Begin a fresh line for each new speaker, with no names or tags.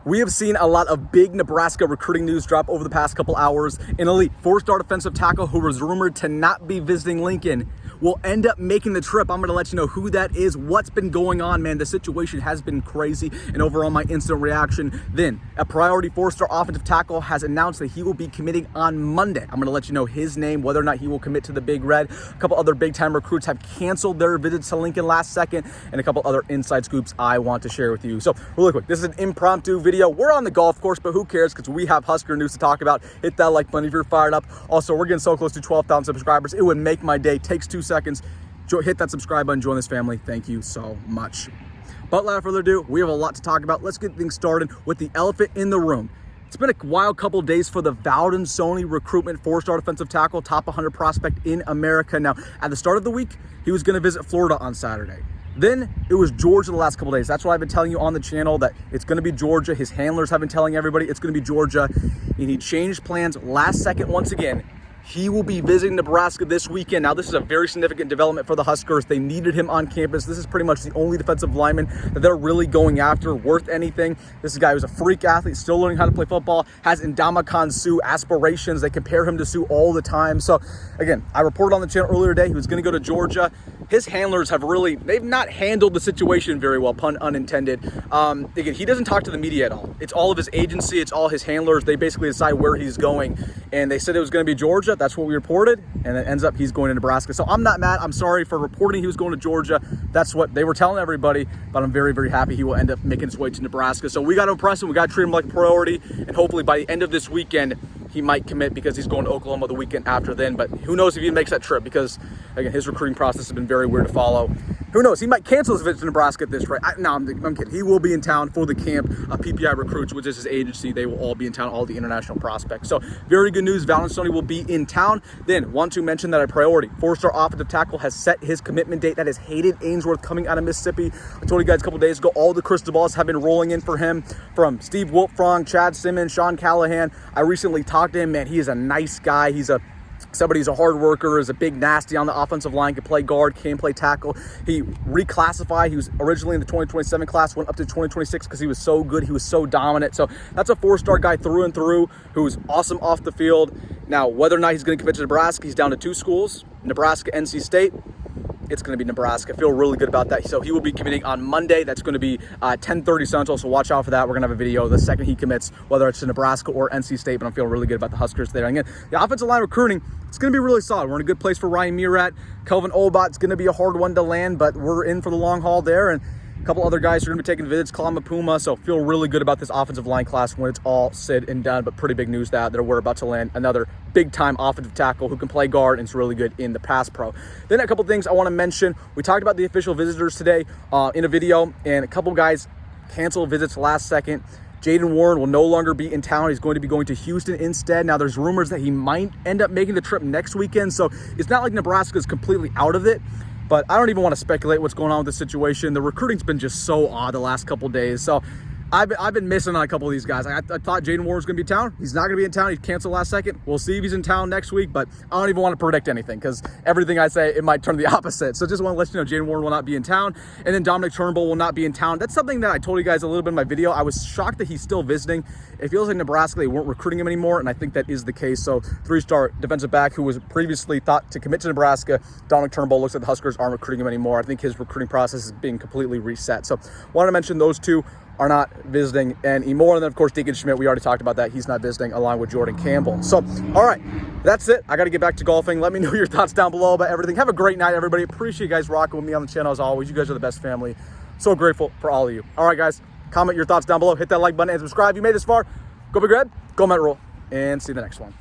We have seen a lot of big Nebraska recruiting news drop over the past couple hours. An elite four-star defensive tackle who was rumored to not be visiting Lincoln will end up making the trip. I'm going to let you know who that is, what's been going on, man. The situation has been crazy, and overall my instant reaction. Then, a priority four-star offensive tackle has announced that he will be committing on Monday. I'm going to let you know his name, whether or not he will commit to the Big Red. A couple other big-time recruits have canceled their visits to Lincoln last second, and a couple other inside scoops I want to share with you. So, really quick, this is an impromptu video. We're on the golf course, but who cares, because we have Husker news to talk about. Hit that like button if you're fired up. Also, we're getting so close to 12,000 subscribers. It would make my day. Takes 2 seconds. Hit that subscribe button, join this family. Thank you so much. But without further ado, we have a lot to talk about. Let's get things started with the elephant in the room. It's been a wild couple days for the Vowden Sony recruitment four-star defensive tackle, top 100 prospect in America. Now, at the start of the week, he was going to visit Florida on Saturday. Then it was Georgia the last couple days. That's why I've been telling you on the channel that it's going to be Georgia. His handlers have been telling everybody it's going to be Georgia. And he changed plans last second once again. He will be visiting Nebraska this weekend. Now, this is a very significant development for the Huskers. They needed him on campus. This is pretty much the only defensive lineman that they're really going after worth anything. This is a guy who's a freak athlete, still learning how to play football, has Ndamukong Suh aspirations. They compare him to Suh all the time. So, again, I reported on the channel earlier today he was going to go to Georgia. His handlers they've not handled the situation very well, pun unintended. Again, he doesn't talk to the media at all. It's all of his agency. It's all his handlers. They basically decide where he's going. And they said it was going to be Georgia. That's what we reported. And it ends up he's going to Nebraska. So I'm not mad. I'm sorry for reporting he was going to Georgia. That's what they were telling everybody. But I'm very, very happy he will end up making his way to Nebraska. So we got to impress him. We got to treat him like a priority. And hopefully by the end of this weekend, he might commit because he's going to Oklahoma the weekend after then. But who knows if he makes that trip, because, again, his recruiting process has been very weird to follow. Who knows? He might cancel his visit to Nebraska at this rate. No, I'm kidding. He will be in town for the camp of PPI Recruits, which is his agency. They will all be in town, all the international prospects. So very good news. Vowden Sony will be in town. Then, want to mention that a priority four-star offensive tackle has set his commitment date. That is Hayden Ainsworth coming out of Mississippi. I told you guys a couple days ago, all the crystal balls have been rolling in for him, from Steve Wiltfong, Chad Simmons, Sean Callahan. I recently talked to him, man. He is a nice guy. He's somebody who's a hard worker, is a big nasty on the offensive line, can play guard, can play tackle. He reclassified. He was originally in the 2027 class, went up to 2026 because he was so good. He was so dominant. So that's a four-star guy through and through who's awesome off the field. Now, whether or not he's going to commit to Nebraska, he's down to 2 schools, Nebraska, NC State. It's going to be Nebraska. I feel really good about that. So he will be committing on Monday. That's going to be 10:30 Central, so watch out for that. We're going to have a video the second he commits, whether it's to Nebraska or NC State, but I'm feeling really good about the Huskers there. And again, the offensive line recruiting, it's going to be really solid. We're in a good place for Ryan Murat. Kelvin Olbot's going to be a hard one to land, but we're in for the long haul there. And a couple other guys are going to be taking visits, Kalama Puma, so feel really good about this offensive line class when it's all said and done. But pretty big news that we're about to land another big-time offensive tackle who can play guard and is really good in the pass pro. Then a couple things I want to mention. We talked about the official visitors today in a video, and a couple guys canceled visits last second. Jaden Warren will no longer be in town. He's going to be going to Houston instead. Now, there's rumors that he might end up making the trip next weekend, so it's not like Nebraska is completely out of it. But I don't even want to speculate what's going on with the situation. The recruiting's been just so odd the last couple of days. So I've been missing on a couple of these guys. I thought Jaden Warren was going to be in town. He's not going to be in town. He canceled last second. We'll see if he's in town next week, but I don't even want to predict anything because everything I say, it might turn the opposite. So just want to let you know Jaden Warren will not be in town. And then Dominic Turnbull will not be in town. That's something that I told you guys a little bit in my video. I was shocked that he's still visiting. It feels like Nebraska, they weren't recruiting him anymore, and I think that is the case. So 3-star defensive back who was previously thought to commit to Nebraska, Dominic Turnbull, looks like the Huskers aren't recruiting him anymore. I think his recruiting process is being completely reset. So wanted to mention those two are not visiting anymore. And then, of course, Deacon Schmidt, we already talked about that. He's not visiting, along with Jordan Campbell. So, all right, that's it. I got to get back to golfing. Let me know your thoughts down below about everything. Have a great night, everybody. Appreciate you guys rocking with me on the channel, as always. You guys are the best family. So grateful for all of you. All right, guys, comment your thoughts down below. Hit that like button and subscribe. You made this far. Go Big Red, go Met Roll, and see you in the next one.